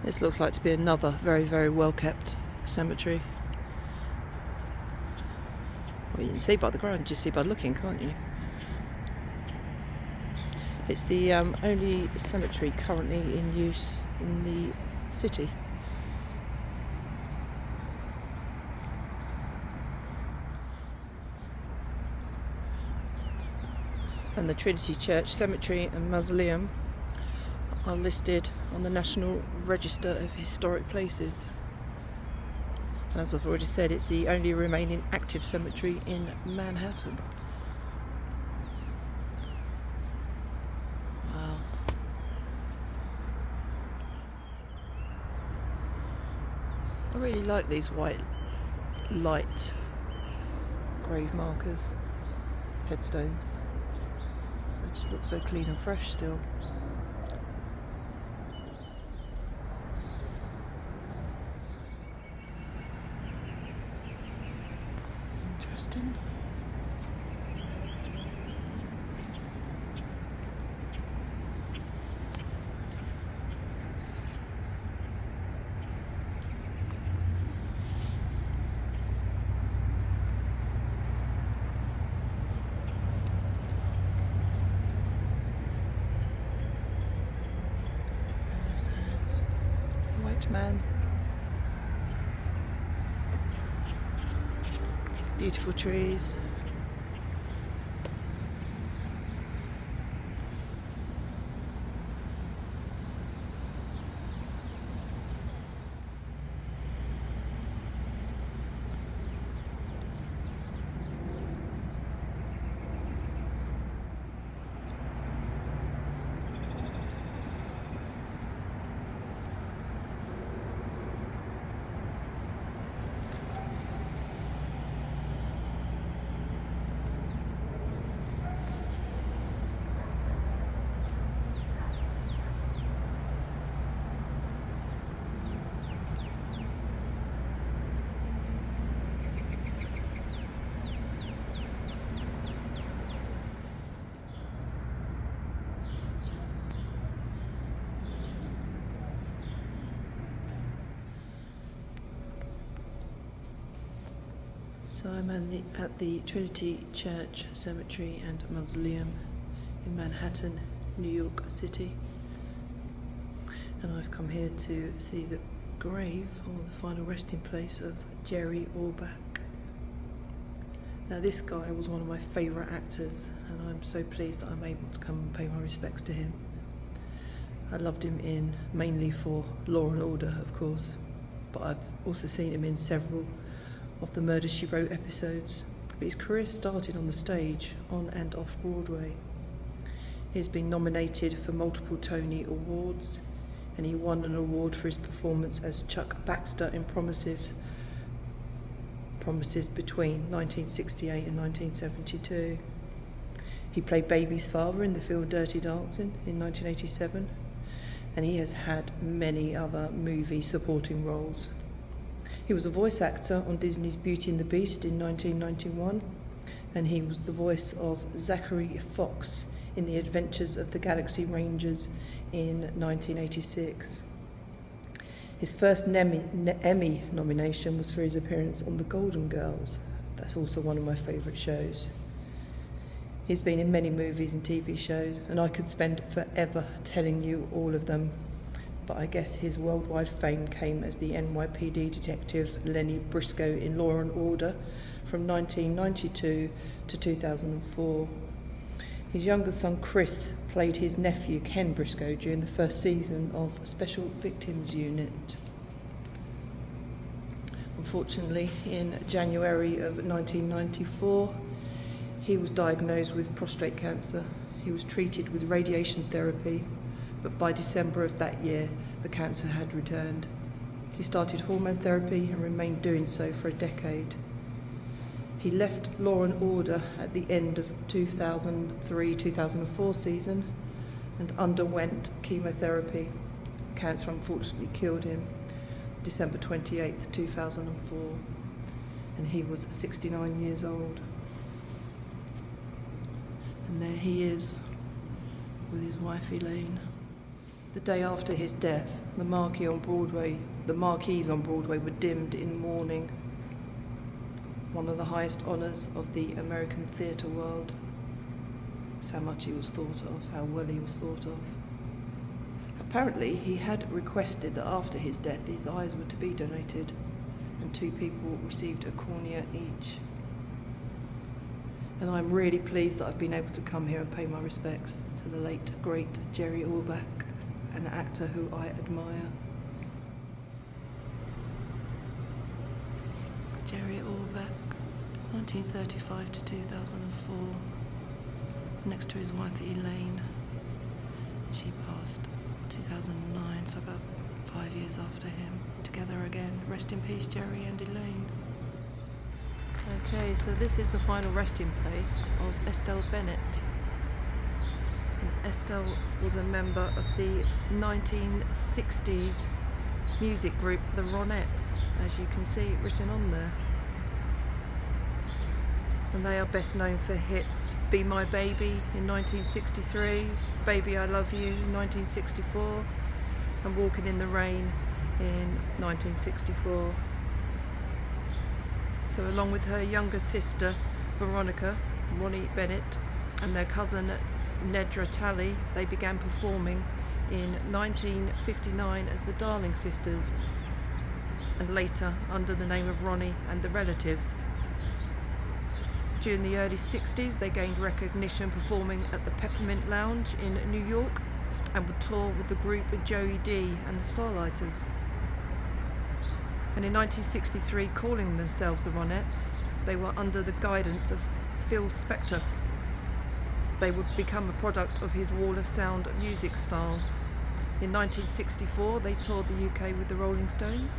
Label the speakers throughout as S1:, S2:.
S1: This looks like to be another very, very well kept cemetery. Well, you can see by the ground, you see by looking, can't you? It's the only cemetery currently in use in the city. And the Trinity Church Cemetery and Mausoleum are listed on the National Register of Historic Places. And as I've already said, it's the only remaining active cemetery in Manhattan. Wow. I really like these white light grave markers, headstones. They just look so clean and fresh still. Interesting. White man. These beautiful trees. So I'm at the Trinity Church Cemetery and Mausoleum in Manhattan, New York City. And I've come here to see the grave, or the final resting place, of Jerry Orbach. Now this guy was one of my favourite actors, and I'm so pleased that I'm able to come and pay my respects to him. I loved him in mainly for Law and Order, of course, but I've also seen him in several of the Murder, She Wrote episodes. But his career started on the stage, on and off Broadway. He's been nominated for multiple Tony Awards, and he won an award for his performance as Chuck Baxter in Promises between 1968 and 1972. He played Baby's father in the film Dirty Dancing in 1987, and he has had many other movie supporting roles. He was a voice actor on Disney's Beauty and the Beast in 1991, and he was the voice of Zachary Fox in The Adventures of the Galaxy Rangers in 1986. His first Emmy nomination was for his appearance on The Golden Girls. That's also one of my favourite shows. He's been in many movies and TV shows, and I could spend forever telling you all of them. But I guess his worldwide fame came as the NYPD detective Lenny Briscoe in Law and Order from 1992 to 2004. His younger son Chris played his nephew Ken Briscoe during the first season of Special Victims Unit. Unfortunately, in January of 1994, he was diagnosed with prostate cancer. He was treated with radiation therapy, but by December of that year, the cancer had returned. He started hormone therapy and remained doing so for a decade. He left Law and Order at the end of 2003-2004 season and underwent chemotherapy. Cancer unfortunately killed him December 28th, 2004, and he was 69 years old. And there he is with his wife Elaine. The day after his death, the marquees on Broadway were dimmed in mourning. One of the highest honours of the American theatre world. That's how much he was thought of, how well he was thought of. Apparently, he had requested that after his death, his eyes were to be donated, and 2 people received a cornea each. And I'm really pleased that I've been able to come here and pay my respects to the late, great Jerry Orbach, an actor who I admire. Jerry Orbach, 1935 to 2004, next to his wife Elaine. She passed 2009, so about 5 years after him. Together again. Rest in peace, Jerry and Elaine. Okay, so this is the final resting place of Estelle Bennett. And Estelle was a member of the 1960s music group The Ronettes, as you can see written on there. And they are best known for hits Be My Baby in 1963, Baby I Love You in 1964, and Walking in the Rain in 1964. So along with her younger sister Veronica, Ronnie Bennett, and their cousin Nedra Talley, they began performing in 1959 as the Darling Sisters, and later under the name of Ronnie and the Relatives. During the early 60s, they gained recognition performing at the Peppermint Lounge in New York, and would tour with the group Joey D and the Starlighters. And in 1963, calling themselves the Ronettes, they were under the guidance of Phil Spector. They would become a product of his Wall of Sound music style. In 1964, they toured the UK with the Rolling Stones.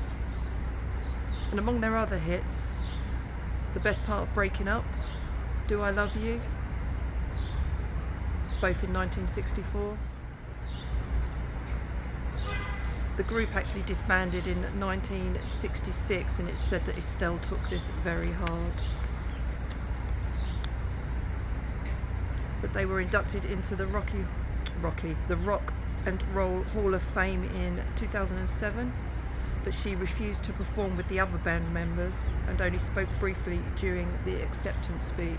S1: And among their other hits, The Best Part of Breaking Up, Do I Love You, both in 1964. The group actually disbanded in 1966, and it's said that Estelle took this very hard. But they were inducted into the Rock and Roll Hall of Fame in 2007, but she refused to perform with the other band members and only spoke briefly during the acceptance speech.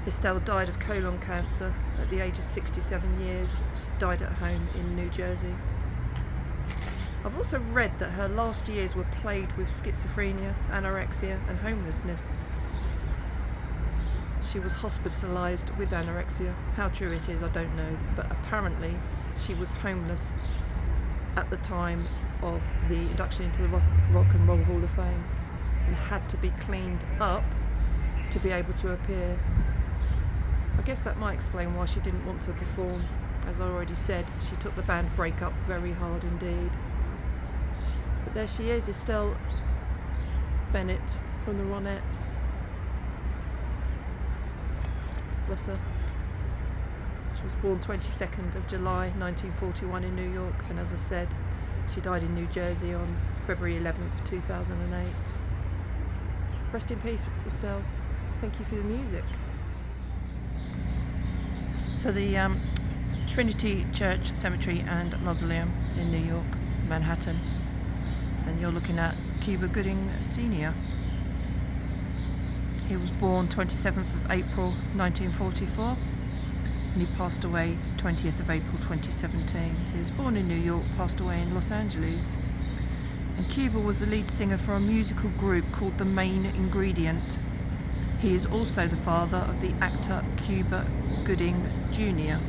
S1: Estelle died of colon cancer at the age of 67 years. She died at home in New Jersey. I've also read that her last years were plagued with schizophrenia, anorexia and homelessness. She was hospitalised with anorexia. How true it is, I don't know, but apparently she was homeless at the time of the induction into the Rock and Roll Hall of Fame, and had to be cleaned up to be able to appear. I guess that might explain why she didn't want to perform. As I already said, she took the band breakup very hard indeed. But there she is, Estelle Bennett from the Ronettes. Bless her. She was born 22nd of July 1941 in New York, and as I've said, she died in New Jersey on February 11th, 2008. Rest in peace, Estelle. Thank you for the music. So the Trinity Church Cemetery and Mausoleum in New York, Manhattan. And you're looking at Cuba Gooding Sr. He was born 27th of April 1944, and he passed away 20th of April 2017. So he was born in New York, passed away in Los Angeles. And Cuba was the lead singer for a musical group called The Main Ingredient. He is also the father of the actor Cuba Gooding Jr.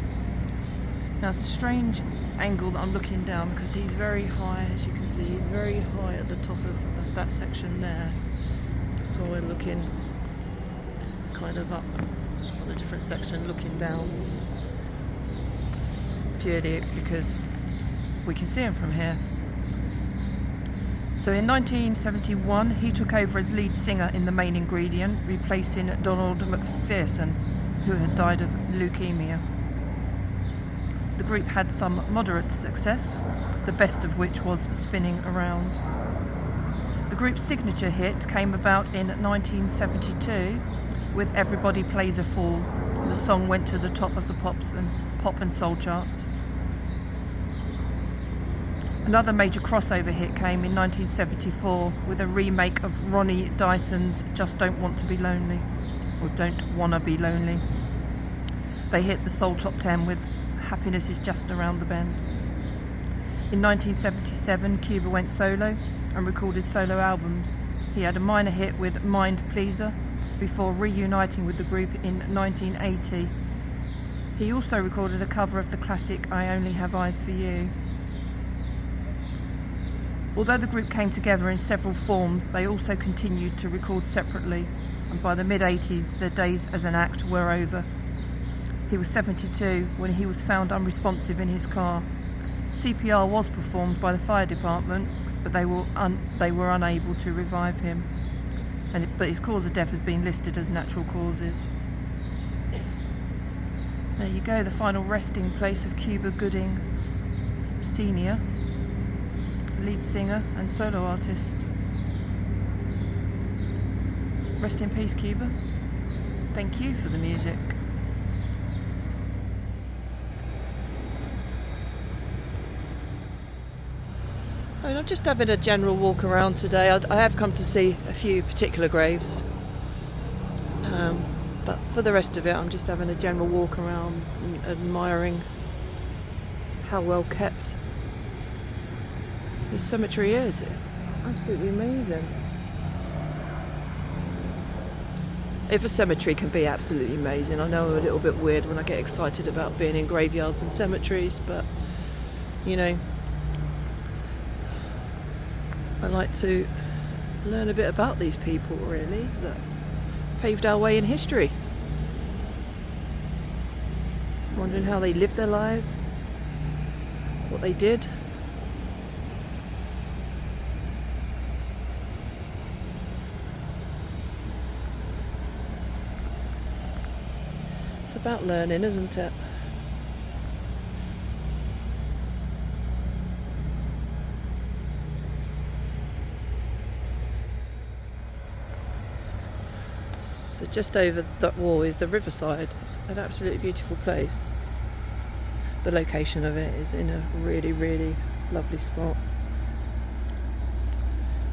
S1: Now it's a strange angle that I'm looking down because he's very high, as you can see, he's very high at the top of that section there. So we're looking kind of up on a different section, looking down, purely because we can see him from here. So in 1971, he took over as lead singer in The Main Ingredient, replacing Donald McPherson, who had died of leukemia. The group had some moderate success, the best of which was Spinning Around. The group's signature hit came about in 1972 with Everybody Plays a Fool, The song went to the top of the pop and soul charts. Another major crossover hit came in 1974 with a remake of Ronnie Dyson's Just Don't Want to Be Lonely, or Don't Wanna Be Lonely. They hit the soul top 10 with Happiness Is Just Around the Bend. In 1977, Cuba went solo and recorded solo albums. He had a minor hit with Mind Pleaser before reuniting with the group in 1980. He also recorded a cover of the classic I Only Have Eyes for You. Although the group came together in several forms, they also continued to record separately, and by the mid-80s their days as an act were over. He was 72 when he was found unresponsive in his car. CPR was performed by the fire department, but they were unable to revive him. But his cause of death has been listed as natural causes. There you go, the final resting place of Cuba Gooding, Sr., lead singer and solo artist. Rest in peace, Cuba. Thank you for the music. I'm just having a general walk around today. I have come to see a few particular graves, but for the rest of it I'm just having a general walk around and admiring how well kept this cemetery is. It's absolutely amazing. If a cemetery can be absolutely amazing, I know I'm a little bit weird when I get excited about being in graveyards and cemeteries, but you know, I like to learn a bit about these people, really, that paved our way in history. Wondering how they lived their lives, what they did. It's about learning, isn't it? So just over that wall is the riverside. It's an absolutely beautiful place. The location of it is in a really, really lovely spot.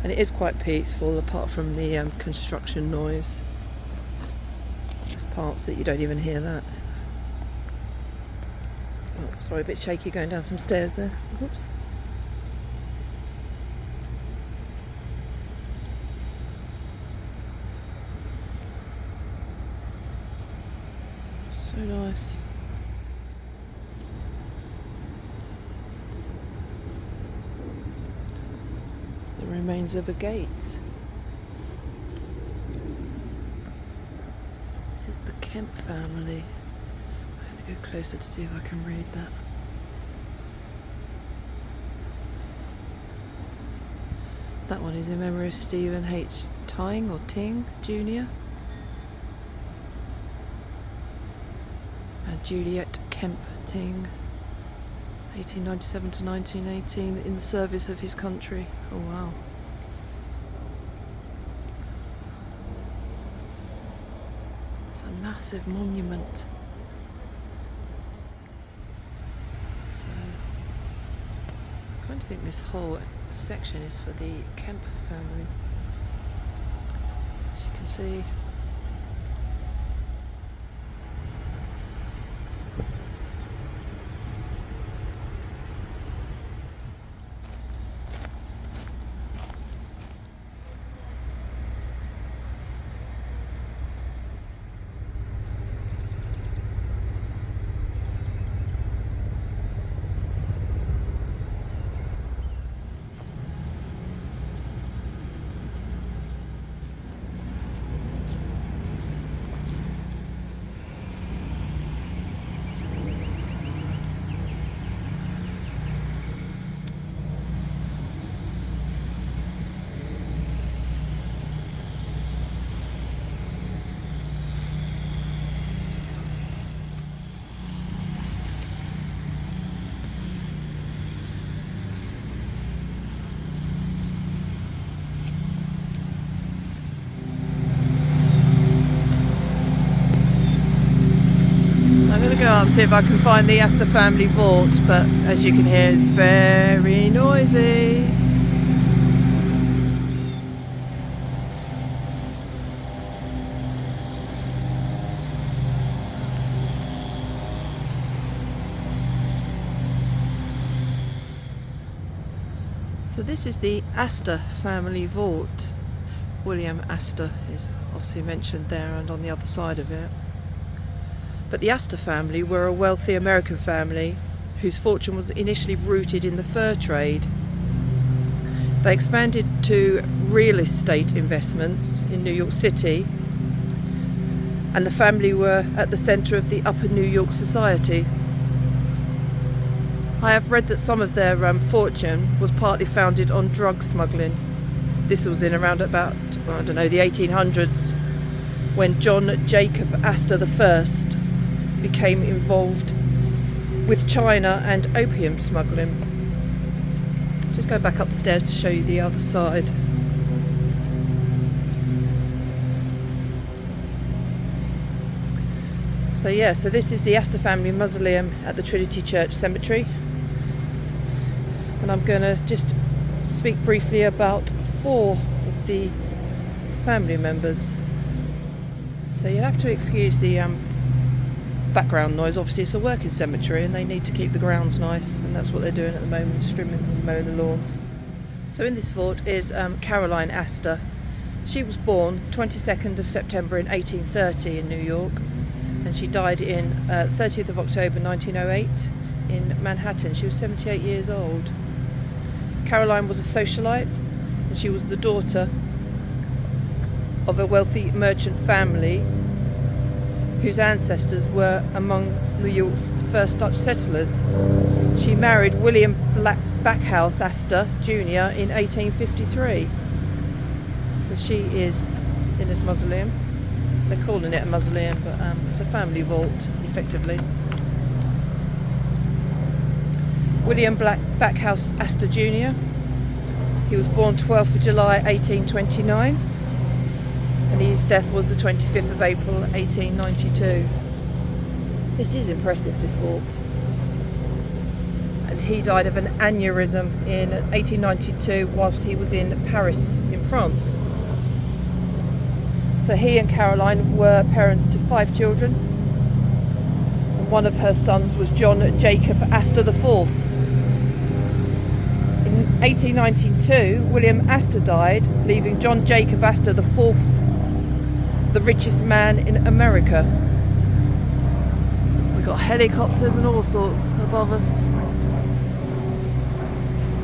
S1: And it is quite peaceful, apart from the construction noise. There's parts that you don't even hear that. Oh, sorry, a bit shaky going down some stairs there. Oops. So nice. The remains of a gate. This is the Kemp family. I'm going to go closer to see if I can read that. That one is in memory of Stephen H. Tyng or Ting Jr. and Juliet Kemp Ting, 1897 to 1918, in the service of his country. Oh wow. It's a massive monument. So I kind of think this whole section is for the Kemp family. As you can see, go up and see if I can find the Astor family vault, but as you can hear, it's very noisy. So this is the Astor family vault. William Astor is obviously mentioned there and on the other side of it. But the Astor family were a wealthy American family whose fortune was initially rooted in the fur trade. They expanded to real estate investments in New York City, and the family were at the centre of the upper New York society. I have read that some of their fortune was partly founded on drug smuggling. This was in around about, I don't know, the 1800s, when John Jacob Astor I became involved with China and opium smuggling. Just go back up the stairs to show you the other side. So yeah, so this is the Astor family mausoleum at the Trinity Church Cemetery. And I'm going to just speak briefly about 4 of the family members. So you'll have to excuse the background noise. Obviously it's a working cemetery and they need to keep the grounds nice, and that's what they're doing at the moment, trimming and mowing the lawns. So in this vault is Caroline Astor. She was born 22nd of September in 1830 in New York, and she died in 30th of October 1908 in Manhattan. She was 78 years old. Caroline was a socialite, and she was the daughter of a wealthy merchant family whose ancestors were among New York's first Dutch settlers. She married William Backhouse Astor Jr. in 1853. So she is in this mausoleum. They're calling it a mausoleum, but it's a family vault, effectively. William Backhouse Astor Jr. He was born 12th of July 1829, and his death was the 25th of April 1892. This is impressive, this vault. And he died of an aneurysm in 1892 whilst he was in Paris in France. So he and Caroline were parents to 5 children, and one of her sons was John Jacob Astor IV. In 1892, William Astor died, leaving John Jacob Astor IV the richest man in America. We've got helicopters and all sorts above us.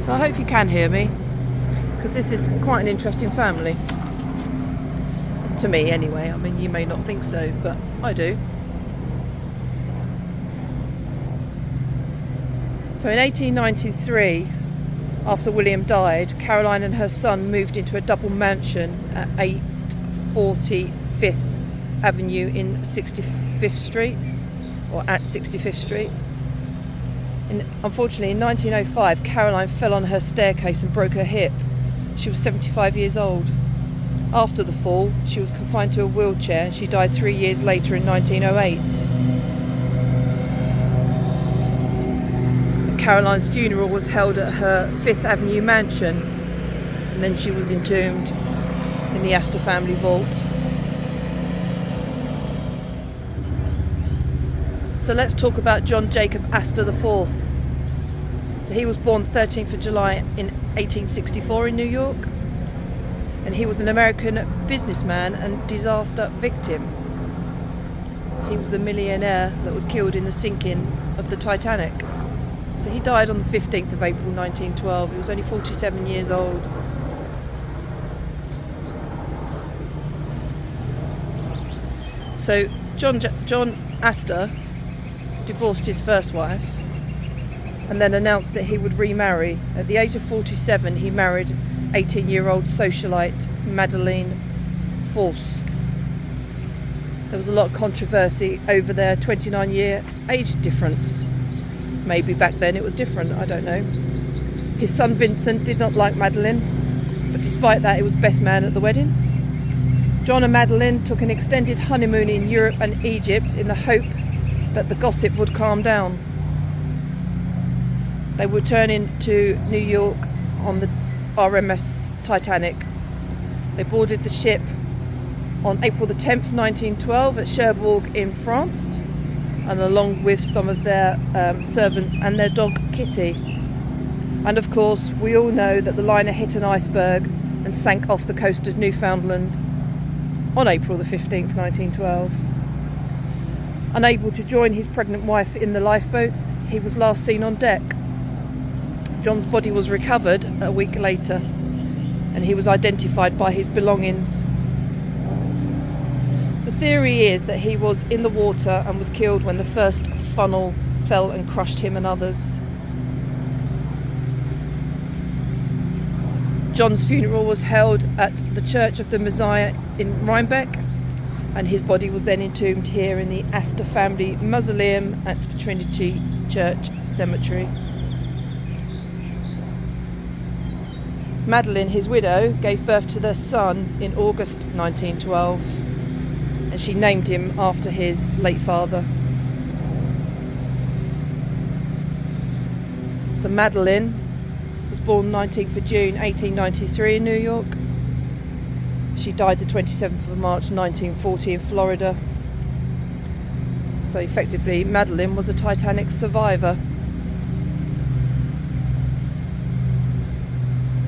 S1: So I hope you can hear me, because this is quite an interesting family. To me anyway. I mean, you may not think so, but I do. So in 1893, after William died, Caroline and her son moved into a double mansion at 840 5th Avenue in 65th Street, or at 65th Street. Unfortunately, in 1905, Caroline fell on her staircase and broke her hip. She was 75 years old. After the fall, she was confined to a wheelchair, and she died 3 years later in 1908. Caroline's funeral was held at her 5th Avenue mansion, and then she was entombed in the Astor family vault. So let's talk about John Jacob Astor IV. So he was born 13th of July in 1864 in New York, and he was an American businessman and disaster victim. He was the millionaire that was killed in the sinking of the Titanic. So he died on the 15th of April 1912. He was only 47 years old. So John Astor divorced his first wife and then announced that he would remarry. At the age of 47, he married 18-year-old socialite Madeleine Force. There was a lot of controversy over their 29-year age difference. Maybe back then it was different, I don't know. His son Vincent did not like Madeleine, but despite that, he was best man at the wedding. John and Madeleine took an extended honeymoon in Europe and Egypt in the hope that the gossip would calm down. They would turn into New York on the RMS Titanic. They boarded the ship on April the 10th, 1912 at Cherbourg in France, and along with some of their servants and their dog Kitty. And of course, we all know that the liner hit an iceberg and sank off the coast of Newfoundland on April the 15th, 1912. Unable to join his pregnant wife in the lifeboats, he was last seen on deck. John's body was recovered a week later, and he was identified by his belongings. The theory is that he was in the water and was killed when the first funnel fell and crushed him and others. John's funeral was held at the Church of the Messiah in Rhinebeck, and his body was then entombed here in the Astor family Mausoleum at Trinity Church Cemetery. Madeline, his widow, gave birth to their son in August 1912, and she named him after his late father. So Madeline was born 19th of June 1893 in New York. She died the 27th of March 1940 in Florida. So effectively, Madeline was a Titanic survivor.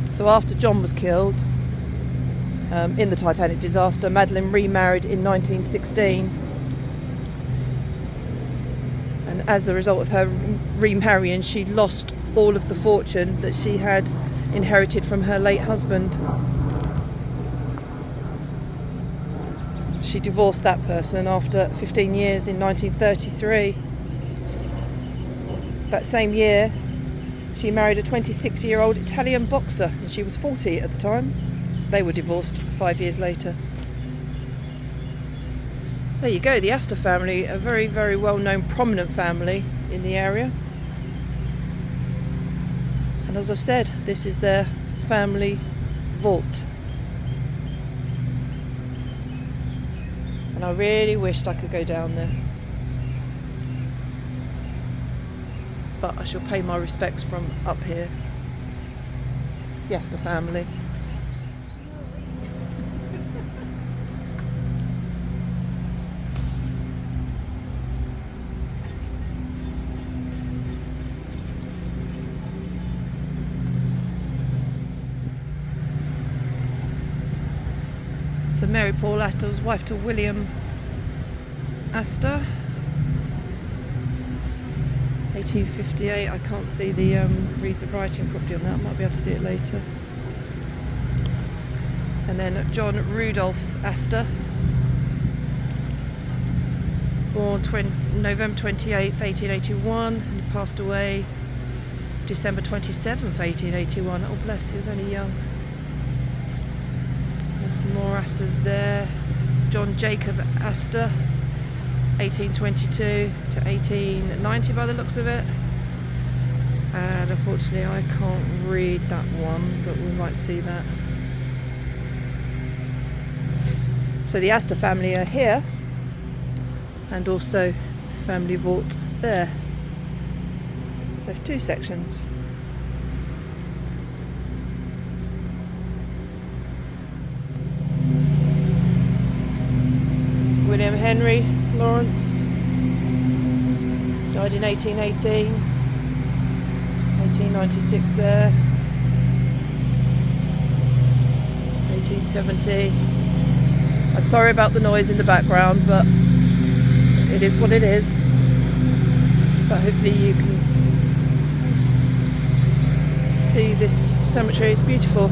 S1: So after John was killed in the Titanic disaster, Madeline remarried in 1916. And as a result of her remarrying, she lost all of the fortune that she had inherited from her late husband. She divorced that person after 15 years in 1933. That same year, she married a 26-year-old Italian boxer, and she was 40 at the time. They were divorced 5 years later. There you go, the Astor family, a very, very well-known, prominent family in the area. And as I've said, this is their family vault. And I really wished I could go down there. But I shall pay my respects from up here. The Astor family. So Mary Paul Astor was wife to William Astor. 1858. I can't see read the writing properly on that. I might be able to see it later. And then John Rudolph Astor, born November 28th, 1881, and he passed away December 27th, 1881. Oh bless, he was only young. There's some more Astors there. John Jacob Astor, 1822 to 1890 by the looks of it. And unfortunately I can't read that one, but we might see that. So the Astor family are here, and also family vault there. So 2 sections. William Henry Lawrence died in 1818, 1896 there, 1870. I'm sorry about the noise in the background, but it is what it is. But hopefully you can see this cemetery. It's beautiful.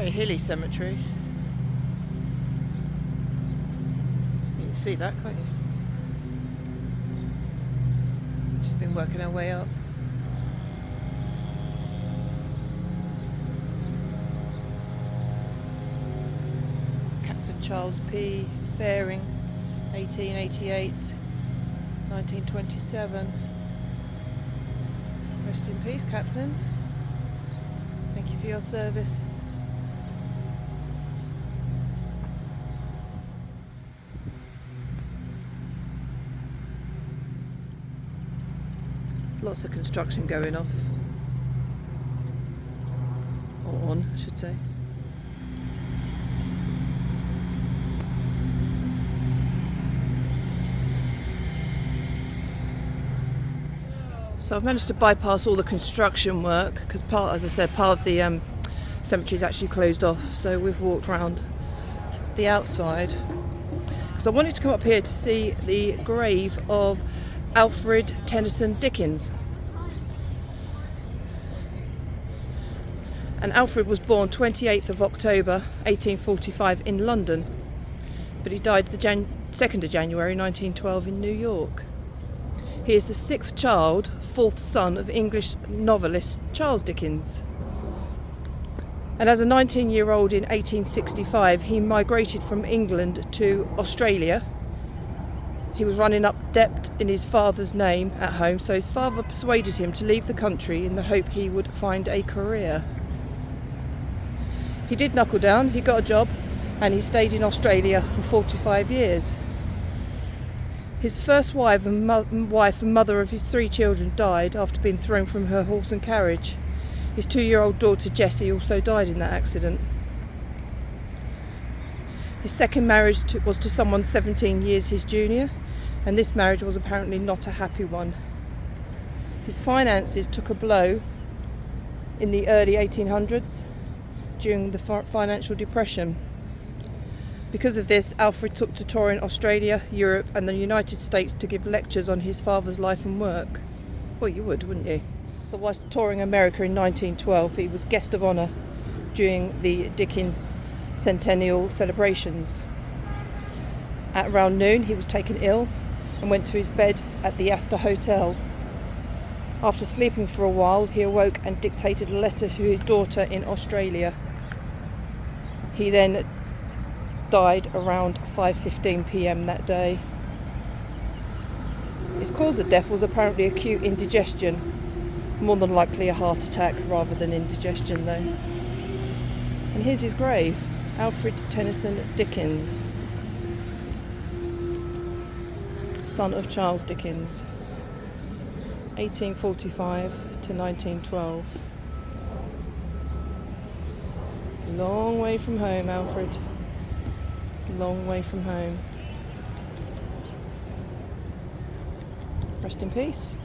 S1: Very hilly cemetery. You can see that, can't you? Just been working our way up. Captain Charles P. Faring, 1888, 1927. Rest in peace, Captain. Thank you for your service. Lots of construction going off. Or on, I should say. So I've managed to bypass all the construction work because as I said, part of the cemetery is actually closed off. So we've walked around the outside because I wanted to come up here to see the grave of Alfred Tennyson Dickens. And Alfred was born 28th of October 1845 in London, but he died the 2nd of January 1912 in New York. He is the 6th child, 4th son of English novelist Charles Dickens. And as a 19-year-old in 1865, he migrated from England to Australia. He was running up debt in his father's name at home, so his father persuaded him to leave the country in the hope he would find a career. He did knuckle down, he got a job, and he stayed in Australia for 45 years. His first wife and mother of his 3 children died after being thrown from her horse and carriage. His 2-year-old daughter Jessie also died in that accident. His second marriage was to someone 17 years his junior, and this marriage was apparently not a happy one. His finances took a blow in the early 1800s during the financial depression. Because of this, Alfred took to touring Australia, Europe and the United States to give lectures on his father's life and work. Well, you would, wouldn't you? So whilst touring America in 1912, he was guest of honour during the Dickens centennial celebrations. At around noon, he was taken ill and went to his bed at the Astor Hotel. After sleeping for a while, he awoke and dictated a letter to his daughter in Australia. He then died around 5:15 p.m. that day. His cause of death was apparently acute indigestion, more than likely a heart attack rather than indigestion though. And here's his grave, Alfred Tennyson Dickens, son of Charles Dickens, 1845 to 1912. Long way from home, Alfred. Long way from home. Rest in peace.